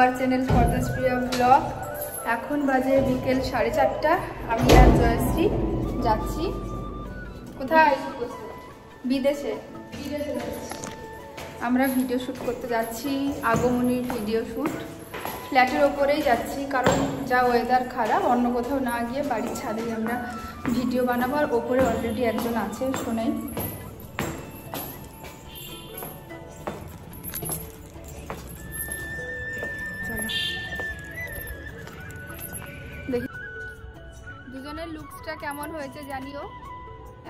Our channel ফটোস্প্রিয়া blog. এখন বাজে বিকেল 4:30। আমি আর জয়শ্রী যাচ্ছি কোথায়? বিদেশে। আমরা ভিডিও শ্যুট করতে যাচ্ছি, আগমনীর ভিডিও শ্যুট। ফ্ল্যাটের ওপরেই যাচ্ছি কারণ যা ওয়েদার খারাপ, অন্য কোথাও না গিয়ে বাড়ির ছাদেই আমরা ভিডিও বানাবো। আর ওপরে অলরেডি একজন আছে, শোনাই। দেখি দুজনের লুকসটা কেমন হয়েছে জানিও।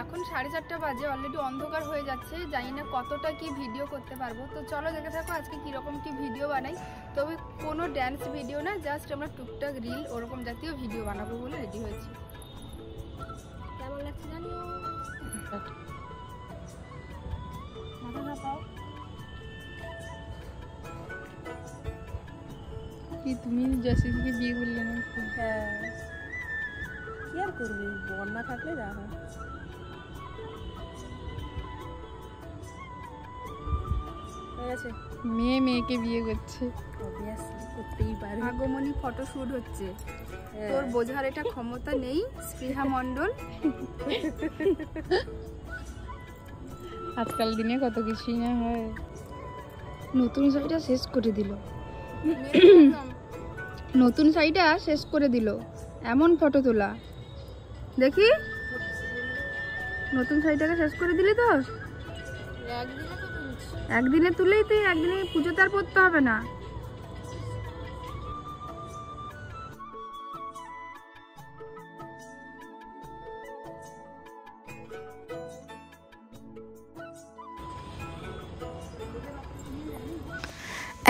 এখন 4:30 বাজে, অলরেডি অন্ধকার হয়ে যাচ্ছে, জানি না কতটা কি ভিডিও করতে পারবো। তো চলো দেখে থাকো আজকে কীরকম কি ভিডিও বানাই। তবে কোনো ড্যান্স ভিডিও না, জাস্ট আমরা টুকটাক রিল ওরকম জাতীয় ভিডিও বানাবো বলে রেডি হয়েছি। কেমন লাগছে জানিও। মাথা না পাও কি তুমি জয়শ্রীকে বিয়ে করলে না? হ্যাঁ, কি আর করবি, বন্যা থাকলে যা হয়। মেয়ে মেয়েকে বিয়ে করছে, করতেই পারে। আগমনী ফটোশুট হচ্ছে। তোর বোঝার এটা ক্ষমতা নেই স্পৃহা মণ্ডল। আজকাল দিনে কত কিছুই না হয়। নতুন শাড়িটা শেষ করে দিল, নতুন শাড়িটা শেষ করে দিল। এমন ফটো তোলা দেখি, নতুন শাড়িটাকে শেষ করে দিলি তো। একদিনে তুলেই তুই একদিনে পুজোতে আর পরতে হবে না।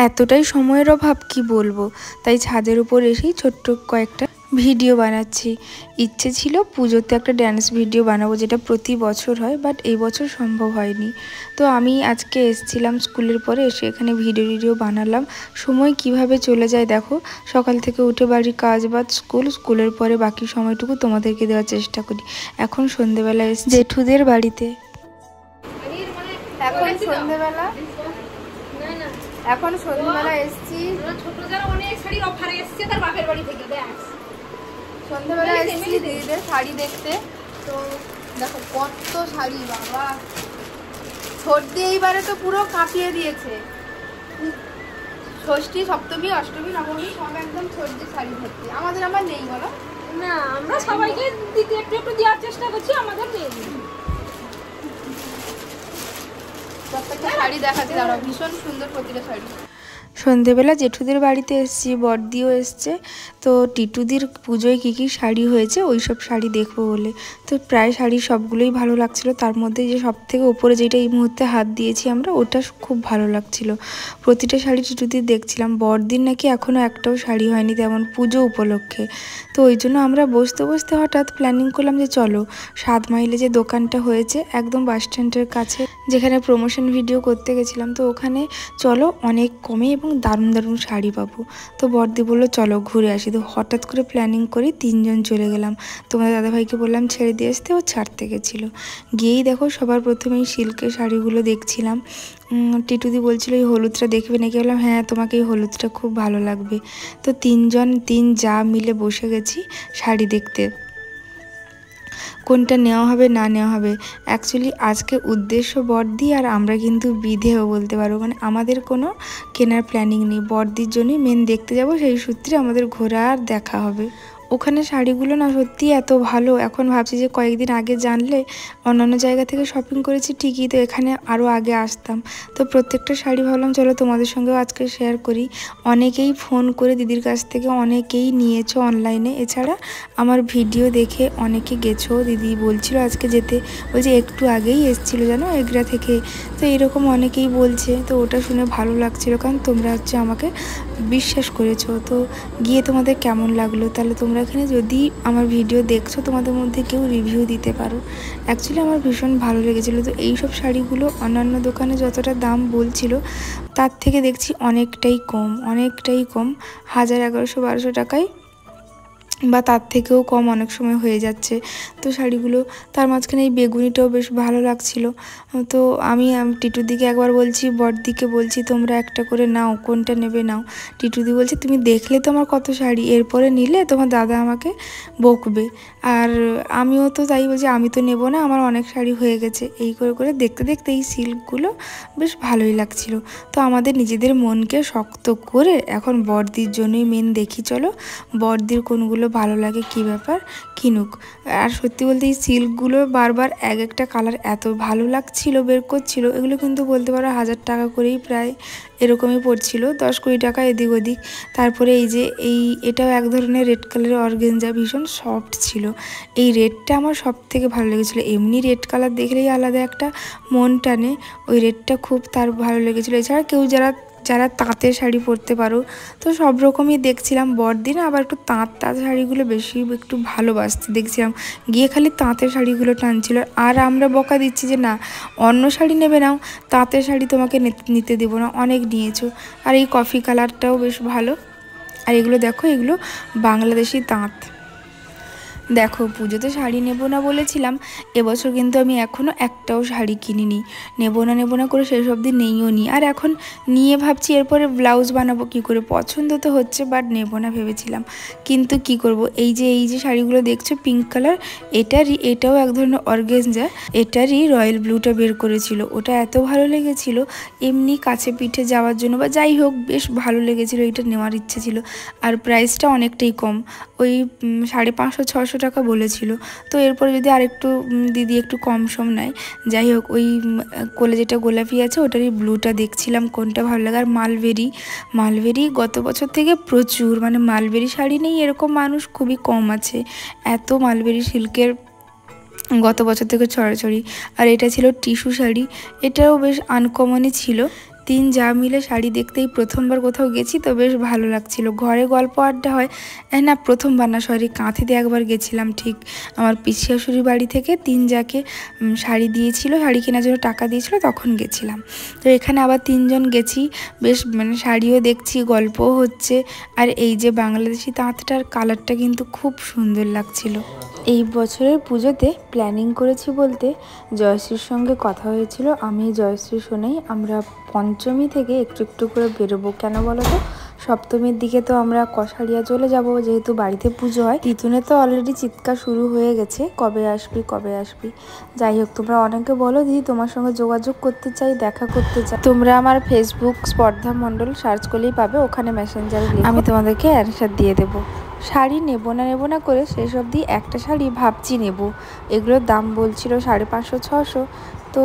এতটাই সময়ের অভাব কি বলবো, তাই ছাদের উপর এসেই ছোট্ট কয়েকটা ভিডিও বানাচ্ছি। ইচ্ছে ছিল পুজোতে একটা ড্যান্স ভিডিও বানাবো, যেটা প্রতি বছর হয়, বাট এই বছর সম্ভব হয়নি। তো আমি আজকে এসেছিলাম স্কুলের পরে, এসে এখানে ভিডিও বানালাম। সময় কিভাবে চলে যায় দেখো, সকাল থেকে উঠে বাড়ির কাজ বাদ, স্কুলের পরে বাকি সময়টুকু তোমাদেরকে দেওয়ার চেষ্টা করি। এখন সন্ধেবেলা এসে জেঠুদের বাড়িতে। এখন সন্ধ্যাবেলা এসছি, সন্ধ্যাবেলা এসছি দিদিদের শাড়ি দেখতে। তো দেখো কত শাড়ি, বাবা সর্দি এইবারে তো পুরো কাঁপিয়ে দিয়েছে। ষষ্ঠী, সপ্তমী, অষ্টমী, নবমী সব একদম সর্দি শাড়ি ভর্তি। আমাদের আবার নেই বলো না, আমরা সবাইকে দিতে একটু একটু দেওয়ার চেষ্টা করছি, আমাদের নেই। প্রত্যেকটা শাড়ি দেখাচ্ছি, দাঁড়াও, ভীষণ সুন্দর প্রতিটা শাড়ি। সন্ধেবেলা জেঠুদের বাড়িতে এসেছি, বড়দিও এসছে। তো টিটুদির পুজোয় কী কী শাড়ি হয়েছে ওই সব শাড়ি দেখবো বলে। তো প্রায় শাড়ি সবগুলোই ভালো লাগছিল, তার মধ্যে যে সব থেকে ওপরে যেটা এই মুহূর্তে হাত দিয়েছি আমরা, ওটা খুব ভালো লাগছিল। প্রতিটা শাড়ি টিটুদির দেখছিলাম। বড়দিন নাকি এখনও একটাও শাড়ি হয়নি তেমন পুজো উপলক্ষে। তো ওই জন্য আমরা বসতে বসতে হঠাৎ প্ল্যানিং করলাম যে চলো 7 মাইলে যে দোকানটা হয়েছে একদম বাস স্ট্যান্ডের কাছে, যেখানে প্রমোশন ভিডিও করতে গেছিলাম, তো ওখানে চলো অনেক কমে এবং দারুণ দারুণ শাড়ি পাবো। তো বড়দি বললো চলো ঘুরে আসি। তো হঠাৎ করে প্ল্যানিং করে 3 জন চলে গেলাম। তোমাদের দাদাভাইকে বললাম ছেড়ে দিয়ে আসতে, ও ছাড়তে গেছিলো। গিয়েই দেখো সবার প্রথমেই সিল্কের শাড়িগুলো দেখছিলাম। টিটুদি বলছিল এই হলুদটা দেখবে নাকি, বললাম হ্যাঁ তোমাকে এই হলুদটা খুব ভালো লাগবে। তো 3 যা মিলে বসে গেছি শাড়ি দেখতে, কোনটা নেওয়া হবে না নেওয়া হবে। অ্যাকচুয়ালি আজকে উদ্দেশ্য বড়দি আর আমরা কিন্তু বিধেও বলতে পারবো, মানে আমাদের কোনো কেনার প্ল্যানিং নেই। বড়দির জন্যই মেন দেখতে যাব, সেই সূত্রে আমাদের ঘোরা আর দেখা হবে। ওখানে শাড়িগুলো না সত্যি এত ভালো, এখন ভাবছি যে কয়েকদিন আগে জানলে, অন্যান্য জায়গা থেকে শপিং করেছি ঠিকই, তো এখানে আরও আগে আসতাম। তো প্রত্যেকটা শাড়ি ভাবলাম চলো তোমাদের সঙ্গেও আজকে শেয়ার করি। অনেকেই ফোন করে দিদির কাছ থেকে অনেকেই নিয়েছো অনলাইনে, এছাড়া আমার ভিডিও দেখে অনেকে গেছো। দিদি বলছিল আজকে যেতে, বলছে একটু আগেই এসেছিলো জানো এগরা থেকে। তো এরকম অনেকেই বলছে, তো ওটা শুনে ভালো লাগছিলো, কারণ তোমরা হচ্ছে আমাকে বিশ্বাস করেছো। তো গিয়ে তোমাদের কেমন লাগলো, তাহলে তোমরা এখানে যদি আমার ভিডিও দেখছো তোমাদের মধ্যে কেউ রিভিউ দিতে পারো। অ্যাকচুয়ালি আমার ভীষণ ভালো লেগেছিলো। তো এই সব শাড়িগুলো অন্যান্য দোকানে যতটা দাম বলছিল তার থেকে দেখছি অনেকটাই কম, 1000, 1100, 1200 টাকায় বা তার থেকেও কম অনেক সময় হয়ে যাচ্ছে। তো শাড়িগুলো, তার মাঝখানে এই বেগুনিটাও বেশ ভালো লাগছিল। তো আমি টিটুর দিকে একবার বলছি, বড়দিকে বলছি তোমরা একটা করে নাও, কোনটা নেবে নাও। টিটুদি বলছে তুমি দেখলে তো আমার কত শাড়ি, এরপরে নিলে তোমার দাদা আমাকে বকবে। আর আমিও তো তাই বলছি, আমি তো নেব না, আমার অনেক শাড়ি হয়ে গেছে। এই করে করে দেখতে দেখতে এই সিল্কগুলো বেশ ভালোই লাগছিল। তো আমাদের নিজেদের মনকে শক্ত করে এখন বড়দির জন্যই মেন দেখি, চলো বড়দির কোনগুলো ভালো লাগে, কি ব্যাপার কিনুক। আর সত্যি বলতে এই সিল্কগুলো বারবার এক একটা কালার এত ভালো লাগছিল, বের করছিল, এগুলো কিন্তু বলতে পারো 1000 টাকা করেই প্রায় এরকমই পড়ছিল, 10-20 টাকা এদিক ওদিক। তারপরে এই যে এটাও এক ধরনের রেড কালারের অর্গেঞ্জা, ভীষণ সফট ছিল। এই রেডটা আমার সব থেকে ভালো লেগেছিলো, এমনি রেড কালার দেখলেই আলাদা একটা মন টানে, ওই রেডটা খুব তার ভালো লেগেছিলো। এছাড়া কেউ যারা তাঁতের শাড়ি পরতে পারো, তো সব রকমই দেখছিলাম। বড়দিন আবার একটু তাঁত শাড়িগুলো বেশি একটু ভালোবাসতে দেখছিলাম, গিয়ে খালি তাঁতের শাড়িগুলো টানছিল। আর আমরা বকা দিচ্ছি যে না, অন্য শাড়ি নেবে নাও, তাঁতের শাড়ি তোমাকে নিতে দেবো না, অনেক নিয়েছো। আর এই কফি কালারটাও বেশ ভালো। আর এগুলো দেখো, এগুলো বাংলাদেশি তাঁত। দেখো পুজোতে শাড়ি নেব না বলেছিলাম, এবছর কিন্তু আমি এখনও একটাও শাড়ি কিনিনি। নেব না করে শেষ অবধি নেইও নি। আর এখন নিয়ে ভাবছি এরপরে ব্লাউজ বানাবো কী করে, পছন্দ তো হচ্ছে বাট নেব না ভেবেছিলাম। কিন্তু কি করব, এই যে শাড়িগুলো দেখছো পিঙ্ক কালার, এটাও এক ধরনের অর্গেঞ্জা, এটারই রয়্যাল ব্লুটা বের করেছিল, ওটা এত ভালো লেগেছিল এমনি কাছে পিঠে যাওয়ার জন্য, বা যাই হোক বেশ ভালো লেগেছিলো, এটা নেওয়ার ইচ্ছে ছিল। আর প্রাইসটা অনেকটাই কম, ওই 550-600 টাকা বলেছিল। তো এরপর যদি আরেকটু দিদি একটু কম সম নেয়, যাই হোক ওই কোলে যেটা গোলাপি আছে ওটারই ব্লুটা দেখছিলাম কোনটা ভালো লাগে। আর মালবেরি গত বছর থেকে প্রচুর, মানে মালবেরি শাড়ি নেই এরকম মানুষ খুবই কম আছে, এত মালবেরি সিল্কের গত বছর থেকে ছড়াছড়ি। আর এটা ছিল টিস্যু শাড়ি, এটাও বেশ আনকমনই ছিল। 3 যা মিলে শাড়ি দেখতেই প্রথমবার কোথাও গেছি, তো বেশ ভালো লাগছিল। ঘরে গল্প আড্ডা হয় না, প্রথমবার না, সরি কাঁথিতে একবার গেছিলাম, ঠিক আমার পিসি শাশুড়ির বাড়ি থেকে 3 যাকে শাড়ি দিয়েছিল, শাড়ি কেনার জন্য টাকা দিয়েছিল, তখন গেছিলাম। তো এখানে আবার 3 জন গেছি, বেশ মানে শাড়িও দেখছি, গল্পও হচ্ছে। আর এই যে বাংলাদেশি তাঁতটার কালারটা কিন্তু খুব সুন্দর লাগছিল। এই বছরের পুজোতে প্ল্যানিং করেছি বলতে, জয়শ্রীর সঙ্গে কথা হয়েছিল, আমি জয়শ্রী শোনেই আমরা পঞ্চমী থেকে একটু একটু করে বেরোবো। কেন বলো তো, সপ্তমীর দিকে তো আমরা কষারিয়া চলে যাব, যেহেতু বাড়িতে পুজো হয়। তিতুনে তো অলরেডি চিৎকার শুরু হয়ে গেছে, কবে আসবি কবে আসবি। যাই হোক, তোমরা অনেকে বলো দিদি তোমার সঙ্গে যোগাযোগ করতে চাই, দেখা করতে চাই। তোমরা আমার ফেসবুক স্পর্ধা মণ্ডল সার্চ করলেই পাবে, ওখানে মেসেঞ্জারে আমি তোমাদেরকে অ্যানসার দিয়ে দেবো। শাড়ি নেব না করে শেষ অবধি একটা শাড়ি ভাবছি নেব। এগুলোর দাম বলছিল 550-600, তো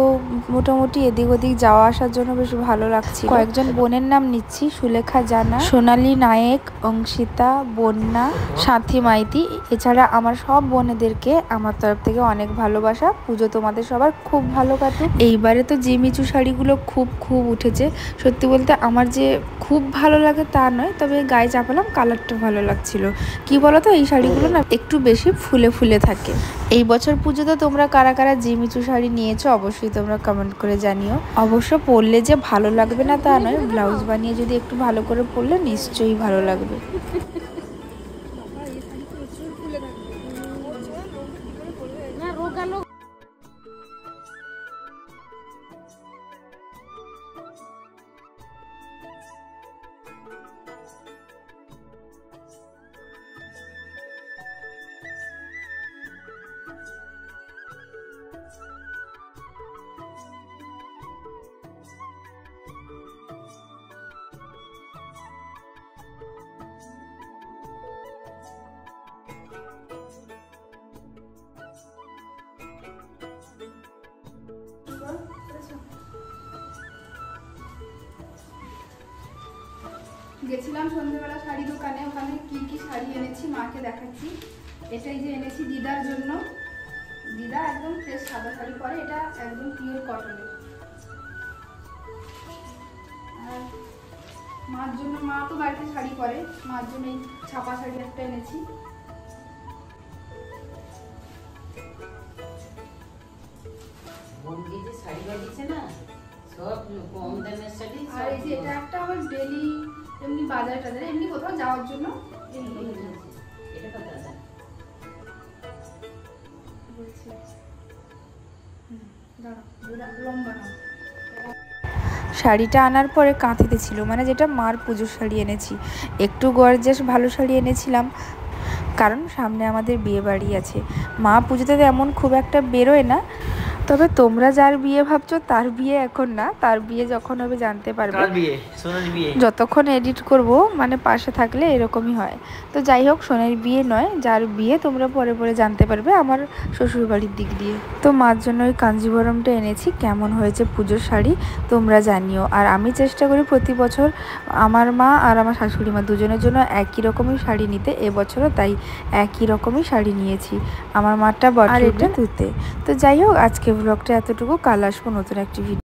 মোটামুটি এদিক ওদিক যাওয়া আসার জন্য বেশ ভালো লাগছে। কয়েকজন বোনের নাম নিচ্ছি, সুলেখা জানা, সোনালী নায়েক, অঙ্কিতা, বন্যা, সাথী মাইতি। এছাড়া আমার সব বোনেদেরকে আমার তরফ থেকে অনেক ভালোবাসা। পুজো তোমাদের সবার খুব ভালো কাটুক। এইবারে তো জিমিচু শাড়িগুলো খুব উঠেছে, সত্যি বলতে আমার যে খুব ভালো লাগে তা নয়, তবে গায়ে চাপালাম, কালারটা ভালো লাগছিল। কি বলতো, এই শাড়িগুলো না একটু বেশি ফুলে থাকে। এই বছর পুজোতে তোমরা কারা কারা জিমিচু শাড়ি নিয়েছো অবশ্যই তোমরা কমেন্ট করে জানিও। অবশ্য পরলে যে ভালো লাগবে না তা নয়, ব্লাউজ বানিয়ে যদি একটু ভালো করে পরলে নিশ্চয়ই ভালো লাগবে। গেছিলাম সন্ধ্যেবেলা শাড়ি দোকানে, ওখানে কি কি শাড়ি এনেছি মাকে দেখাচ্ছি। এটাই যে এনেছি দিদার জন্য, দিদা একদম ফ্রেশ সাদা শাড়ি পরে, এটা একদম পিওর কটনের। আর মার জন্য, মা তো বাড়িতে শাড়ি পরে, মার জন্য এই ছাপা শাড়ি একটা এনেছি। আর এই যে এটা একটা আমার ডেলি এমনি বাজারে টাজারে এমনি কোথাও যাওয়ার জন্য, শাড়িটা আনার পরে কাঁথিতে ছিল, মানে যেটা মার পুজোর শাড়ি এনেছি। একটু গর্জাস ভালো শাড়ি এনেছিলাম, কারণ সামনে আমাদের বিয়ে বাড়ি আছে। মা পুজোতে তেমন খুব একটা বেরোয় না, তবে তোমরা যার বিয়ে ভাবছো তার বিয়ে এখন না, তার বিয়ে যখন হবে জানতে পারবে। যতক্ষণ এডিট করব মানে পাশে থাকলে এরকমই হয়। তো যাই হোক, সোনার বিয়ে নয়, যার বিয়ে তোমরা পরে পরে জানতে পারবে আমার শ্বশুরবাড়ির দিক দিয়ে। তো মার জন্য ওই কাঞ্জিবরমটা এনেছি। কেমন হয়েছে পুজোর শাড়ি তোমরা জানিও। আর আমি চেষ্টা করি প্রতি বছর আমার মা আর আমার শাশুড়ি মা দুজনের জন্য একই রকমই শাড়ি নিতে। এবছরও তাই একই রকমই শাড়ি নিয়েছি, আমার মাটা বড় আর এটা তুতে। তো যাই হোক, আজকে ব্লগটা এতটুকু। কাল আসবো নতুন একটি ভিডিও।